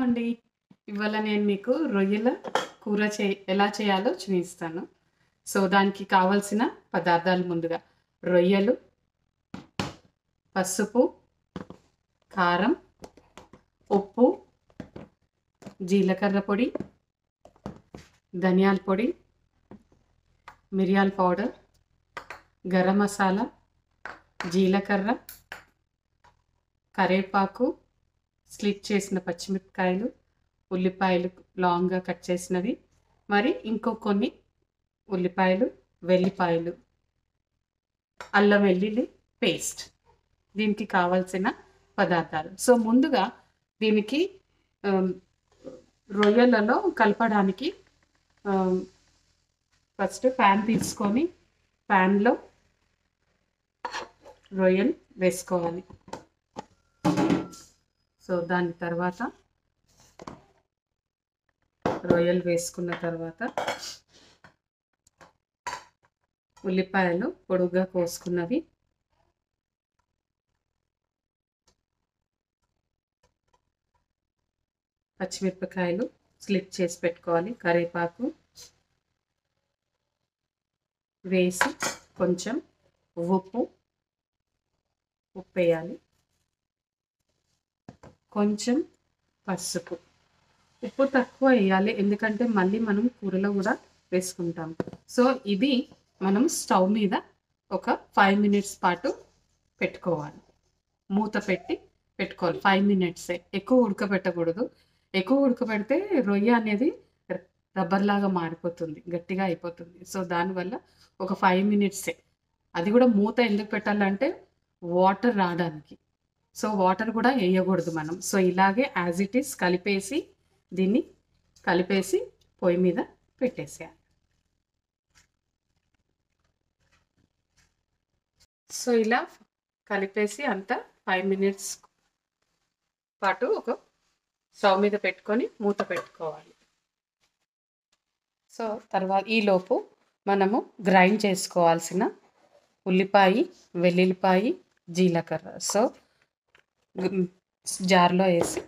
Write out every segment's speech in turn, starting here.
అండి. ఇవాళ నేను మీకు రొయ్యల కూర ఎలా చేయాలో చూపిస్తాను. సో, దానికి కావాల్సిన పదార్థాలు ముందుగా రొయ్యలు, పసుపు, కారం, ఉప్పు, జీలకర్ర పొడి, ధనియాల పొడి, మిరియాల పౌడర్, గరం మసాలా, జీలకర్ర, కరివేపాకు, స్లిట్ చేసిన పచ్చిమిరపకాయలు, ఉల్లిపాయలు లాంగ్గా కట్ చేసినవి, మరి ఇంకో కొన్ని ఉల్లిపాయలు, వెల్లిపాయలు, అల్లం వెల్లుల్లి పేస్ట్. దీనికి కావాల్సిన పదార్థాలు. సో ముందుగా దీనికి రొయ్యలలో కలపడానికి ఫస్ట్ ప్యాన్ తీసుకొని ప్యాన్లో రొయ్యలు వేసుకోవాలి. సో దాని తర్వాత రొయ్యలు వేసుకున్న తర్వాత ఉల్లిపాయలు పొడుగ్గా కోసుకున్నవి, పచ్చిమిరపకాయలు స్లిట్ చేసి పెట్టుకోవాలి, కరివేపాకు వేసి కొంచెం ఉప్పు వేయాలి, కొంచెం పసుపు. ఉప్పు తక్కువ వేయాలి ఎందుకంటే మళ్ళీ మనం కూరలో కూడా వేసుకుంటాం. సో ఇది మనం స్టవ్ మీద ఒక 5 minutes పాటు పెట్టుకోవాలి. మూత పెట్టి పెట్టుకోవాలి. 5 minutes. ఎక్కువ ఉడకబెట్టకూడదు. ఎక్కువ ఉడకబెడితే రొయ్య అనేది రబ్బర్ లాగా మారిపోతుంది, గట్టిగా అయిపోతుంది. సో దానివల్ల ఒక 5 minutes. అది కూడా మూత ఎందుకు పెట్టాలంటే వాటర్ రావడానికి. సో వాటర్ కూడా వేయకూడదు మనం. సో ఇలాగే యాజ్ ఇట్ ఈస్ దీన్ని కలిపేసి పొయ్యి మీద పెట్టేసేయాలి. సో ఇలా కలిపేసి అంతా 5 minutes పాటు ఒక స్టవ్ మీద పెట్టుకొని మూత పెట్టుకోవాలి. సో తర్వాత ఈలోపు మనము గ్రైండ్ చేసుకోవాల్సిన ఉల్లిపాయ, వెల్లుల్లిపాయ, జీలకర్ర సో జార్లో వేసి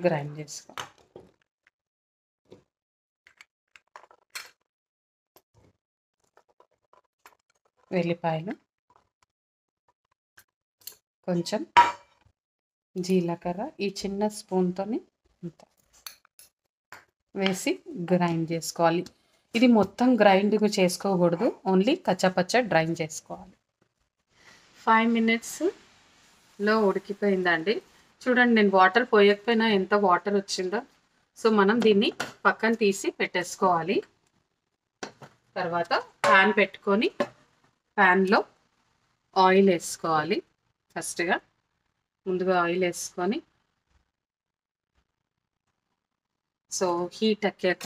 గ్రైండ్ చేసుకోవాలి. వెల్లిపాయలు, కొంచెం జీలకర్ర ఈ చిన్న స్పూన్తోని వేసి గ్రైండ్ చేసుకోవాలి. ఇది మొత్తం గ్రైండ్ చేసుకోకూడదు, ఓన్లీ కచ్చపచ్చ గ్రైండ్ చేసుకోవాలి. 5 minutesలో ఉడికిపోయిందండి. చూడండి, నేను వాటర్ పోయకపోయినా ఎంత వాటర్ వచ్చిందో. సో మనం దీన్ని పక్కన తీసి పెట్టేసుకోవాలి. తర్వాత ప్యాన్ పెట్టుకొని ప్యాన్లో ఆయిల్ వేసుకోవాలి. ముందుగా ఆయిల్ వేసుకొని సో హీట్ ఎక్కాక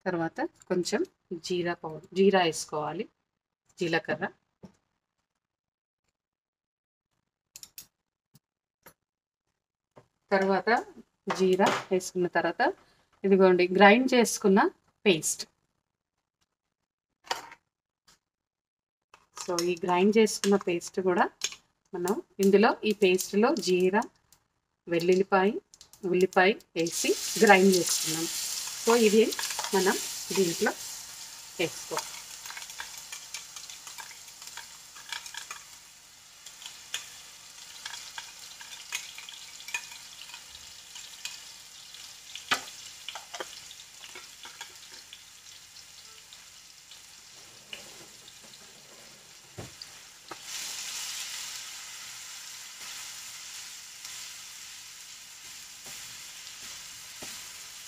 తర్వాత కొంచెం జీరా వేసుకోవాలి, జీలకర్ర, తర్వాత జీరా వేసుకున్న తర్వాత ఇదిగోండి గ్రైండ్ చేసుకున్న పేస్ట్. సో ఈ గ్రైండ్ చేసుకున్న పేస్ట్ కూడా మనం ఇందులో ఈ పేస్ట్లో జీరా, వెల్లుల్లిపాయ, ఉల్లిపాయ వేసి గ్రైండ్ చేసుకున్నాం. సో ఇది మనం దీంట్లో వేసుకోవాలి.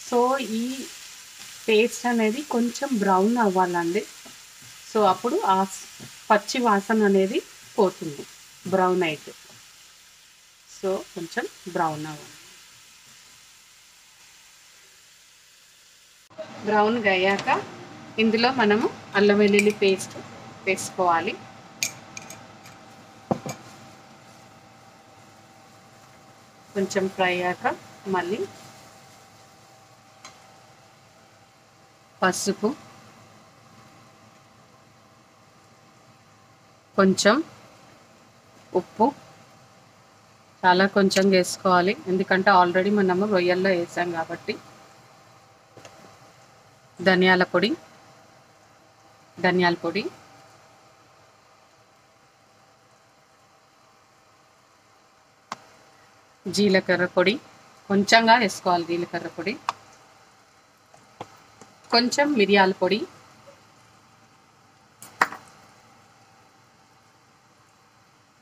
సో ఈ పేస్ట్ అనేది కొంచెం బ్రౌన్ అవ్వాలండి. సో అప్పుడు ఆ పచ్చి వాసన అనేది పోతుంది బ్రౌన్ అయితే. సో కొంచెం బ్రౌన్ అవ్వాలి. బ్రౌన్గా అయ్యాక ఇందులో మనము అల్లం వెల్లుల్లి పేస్ట్ వేసుకోవాలి. కొంచెం ఫ్రై అయ్యాక మళ్ళీ పసుపు, కొంచెం ఉప్పు, చాలా కొంచెం వేసుకోవాలి, ఎందుకంటే ఆల్రెడీ మనము రొయ్యల్లో వేసాం కాబట్టి. ధనియాల పొడి, జీలకర్ర పొడి కొంచెంగా వేసుకోవాలి, జీలకర్ర పొడి కొంచెం, మిరియాల పొడి,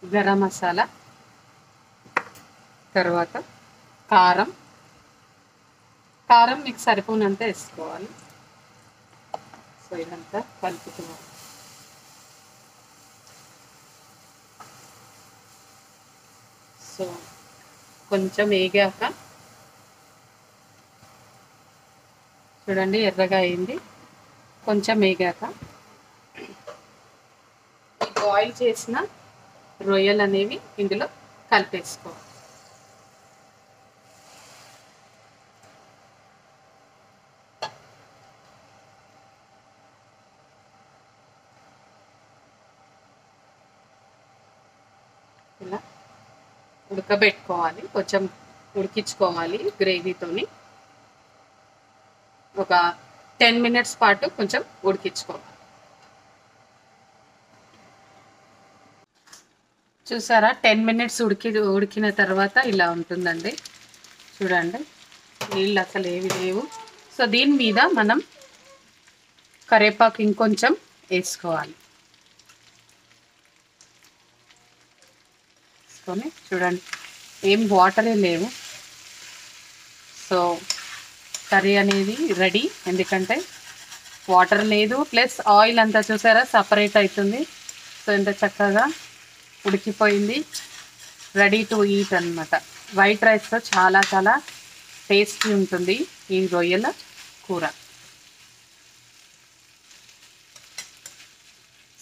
గరం మసాలా, తర్వాత కారం మీకు సరిపోనంత వేసుకోవాలి. సో ఇదంతా కలుపుతున్నాం. సో కొంచెం వేగాక చూడండి ఎర్రగా అయింది. కొంచెం వేగాక బాయిల్ చేసిన రొయ్యలు అనేవి ఇందులో కలిపేసుకోవాలి. ఇలా ఉడకబెట్టుకోవాలి, కొంచెం ఉడికించుకోవాలి గ్రేవీతోని. ఒక 10 మినిట్స్ పాటు కొంచెం ఉడికించుకోవాలి. చూసారా, 10 మినిట్స్ ఉడికిన తర్వాత ఇలా ఉంటుందండి. చూడండి, నీళ్ళు అసలు ఏవి లేవు. సో దీని మీద మనం కరివేపాకు ఇంకొంచెం వేసుకోవాలి. వేసుకొని చూడండి, ఏం వాటరే లేవు. సో కర్రీ అనేది రెడీ, ఎందుకంటే వాటర్ లేదు, ప్లస్ ఆయిల్ అంతా చూసారా సపరేట్ అవుతుంది. సో ఎంత చక్కగా ఉడికిపోయింది, రెడీ టు ఈట్ అన్నమాట. వైట్ రైస్తో చాలా చాలా టేస్టీ ఉంటుంది ఈ రొయ్యల కూర.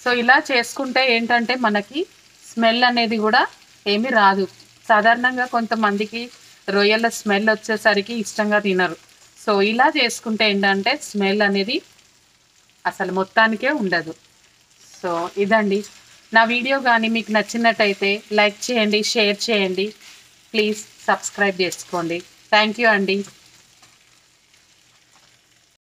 సో ఇలా చేసుకుంటే ఏంటంటే మనకి స్మెల్ అనేది కూడా ఏమీ రాదు. సాధారణంగా కొంతమందికి రొయ్యల స్మెల్ వచ్చేసరికి ఇష్టంగా తినరు. సో ఇలా చేసుకుంటే ఏంటంటే స్మెల్ అనేది అసలు మొత్తానికే ఉండదు. సో ఇదండి నా వీడియో. కానీ మీకు నచ్చినట్టయితే లైక్ చేయండి, షేర్ చేయండి, ప్లీజ్ సబ్స్క్రైబ్ చేసుకోండి. థ్యాంక్ యూ అండి.